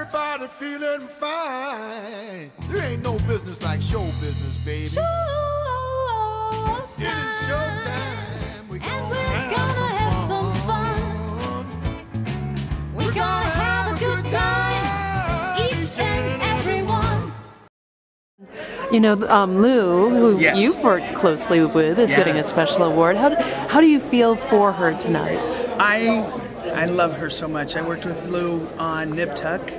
everybody feeling fine. There ain't no business like show business, baby. Show It is showtime. We're and we're gonna have some fun. We're gonna have a good time, each and every one. You know, Lou, who Yes. you've worked closely with, is getting a special award. How do you feel for her tonight? I love her so much. I worked with Lou on Nip Tuck,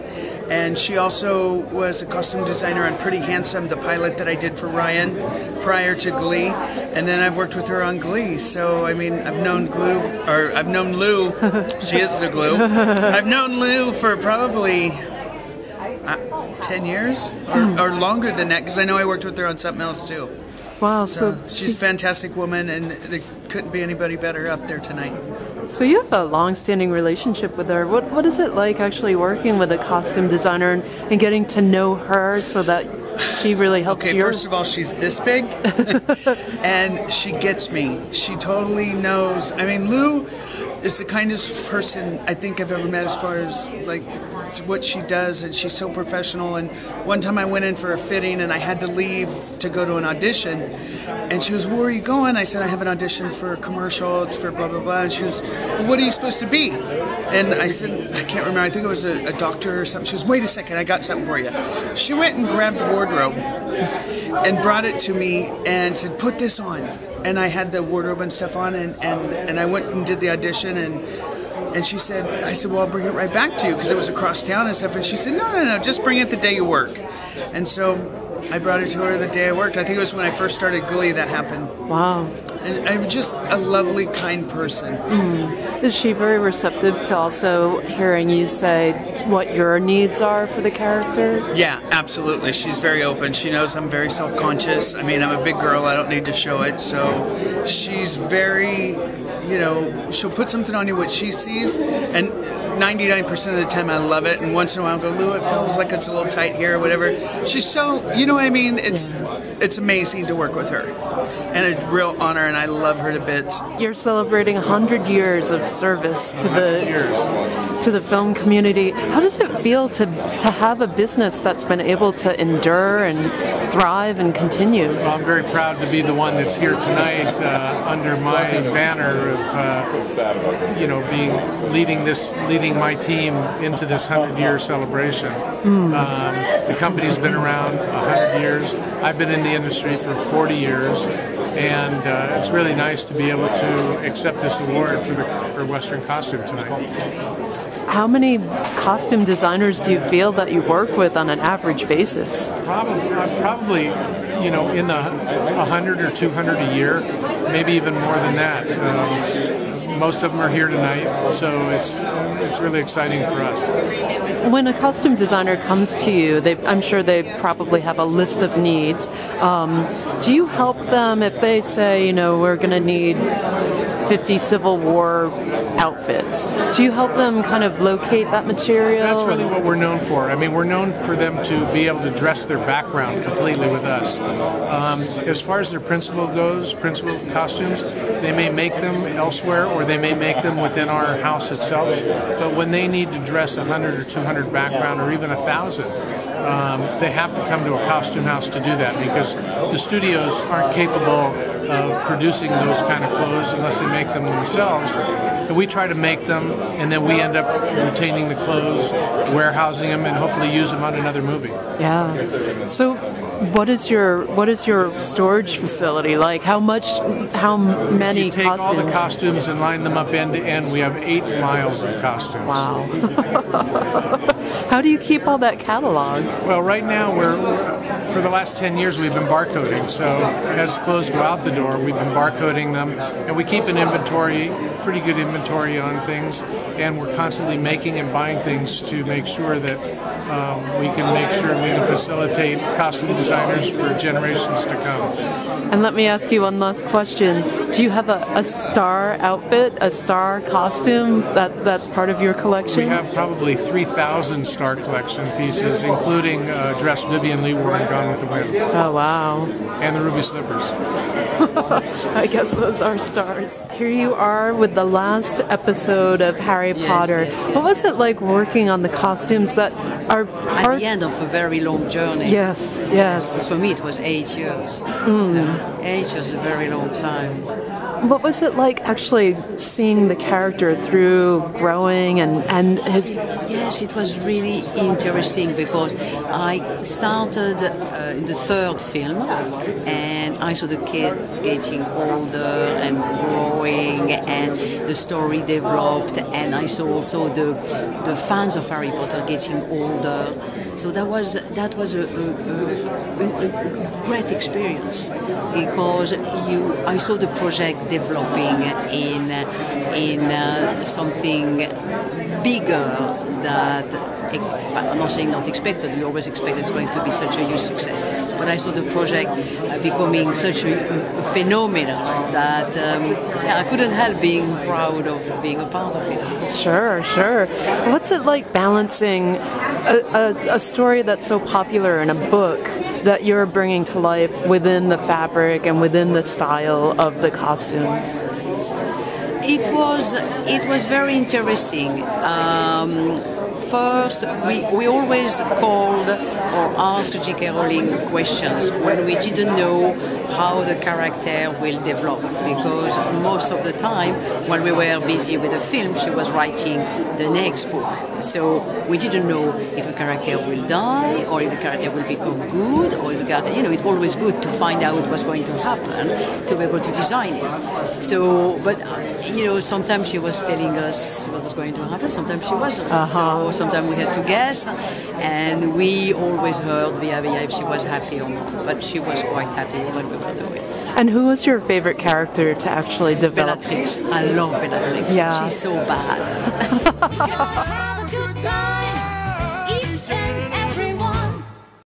and she also was a costume designer on Pretty Handsome, the pilot that I did for Ryan prior to Glee, and then I've worked with her on Glee. So I mean, I've known Lou. She is the glue. I've known Lou for probably 10 years or longer than that, because I know I worked with her on something else too. Wow, So she's a fantastic woman, and there couldn't be anybody better up there tonight. So you have a long-standing relationship with her. What is it like actually working with a costume designer and getting to know her so that she really helps you? Okay, first of all, she's this big, and she gets me. She totally knows. I mean, Lou is the kindest person I think I've ever met as far as, like, what she does, and she's so professional. And one time I went in for a fitting and I had to leave to go to an audition, and she was, "Where are you going?" I said, "I have an audition for a commercial, it's for blah blah blah." And she was, "Well, what are you supposed to be?" And I said, I can't remember, I think it was a doctor or something. She was, "Wait a second, I got something for you." She went and grabbed the wardrobe and brought it to me and said, "Put this on." And I had the wardrobe and stuff on, and I went and did the audition, and she said, I said, "Well, I'll bring it right back to you," because it was across town and stuff. And she said, no, just bring it the day you work. And so I brought it to her the day I worked. I think it was when I first started Glee that happened. Wow. And I'm just a lovely, kind person. Is she very receptive to also hearing you say what your needs are for the character? Yeah, absolutely. She's very open. She knows I'm very self-conscious. I mean, I'm a big girl. I don't need to show it. So she's very, she'll put something on you what she sees, and 99% of the time I love it, and once in a while I'll go, "Lou, it feels like it's a little tight here," or whatever. She's so, you know what I mean? It's amazing to work with her, and a real honor, and I love her to bits. You're celebrating 100 years of service to the film community. How does it feel to have a business that's been able to endure and thrive and continue? Well, I'm very proud to be the one that's here tonight under my banner of, leading my team into this 100-year celebration. The company's been around 100 years. I've been in the industry for 40 years, and it's really nice to be able to accept this award for Western Costume tonight. How many costume designers do you feel that you work with on an average basis? Probably, in the 100 or 200 a year, maybe even more than that. Most of them are here tonight, so it's really exciting for us. When a costume designer comes to you, I'm sure they probably have a list of needs. Do you help them if they say, we're going to need 50 Civil War outfits? Do you help them kind of locate that material? That's really what we're known for. I mean, we're known for them to be able to dress their background completely with us. As far as their principal costumes, they may make them elsewhere, or they may make them within our house itself. But when they need to dress 100 or 200 background, or even 1,000, they have to come to a costume house to do that, because the studios aren't capable of producing those kind of clothes unless they make them themselves. And we try to make them, and then we end up retaining the clothes, warehousing them, and hopefully use them on another movie. Yeah. So what is your storage facility like? How many costumes? You take all the costumes and line them up end to end. We have 8 miles of costumes. Wow. How do you keep all that cataloged? Well, right now for the last 10 years we've been barcoding. So as clothes go out the door, we've been barcoding them, and we keep an inventory, pretty good inventory on things, and we're constantly making and buying things to make sure that we can facilitate costume designers for generations to come. And let me ask you one last question. Do you have a star outfit, a star costume that's part of your collection? We have probably 3,000 star collection pieces, including a dress Vivian Lee wore in Gone with the Wind. Oh, wow. And the ruby slippers. I guess those are stars. Here you are with said, the last episode of Harry Potter. Yes, What was it like working on the costumes that are At part? the end of a very long journey. Yes, yes. For me, it was 8 years. 8 years is a very long time. What was it like actually seeing the character through growing and his? Yes, it was really interesting because I started in the third film and I saw the kid getting older and growing and the story developed, and I saw also the fans of Harry Potter getting older. So that was a great experience because I saw the project developing in something bigger that I'm not saying not expected. You always expect it's going to be such a huge success, but I saw the project becoming such a phenomenon that I couldn't help being proud of being a part of it. Sure, sure. What's it like balancing a story that's so popular in a book that you're bringing to life within the fabric and within the style of the costumes? It was very interesting. First, we always called or asked J.K. Rowling questions when we didn't know how the character will develop, because most of the time when we were busy with the film she was writing the next book, so we didn't know if a character will die or if the character will become good, or if the character, it's always good to find out what's going to happen to be able to design it. So but sometimes she was telling us what was going to happen, sometimes she wasn't. So sometimes we had to guess, and we always heard via if she was happy or not, but she was quite happy when we were doing it. And who was your favorite character to actually develop? Bellatrix. I love Bellatrix. Yeah. She's so bad.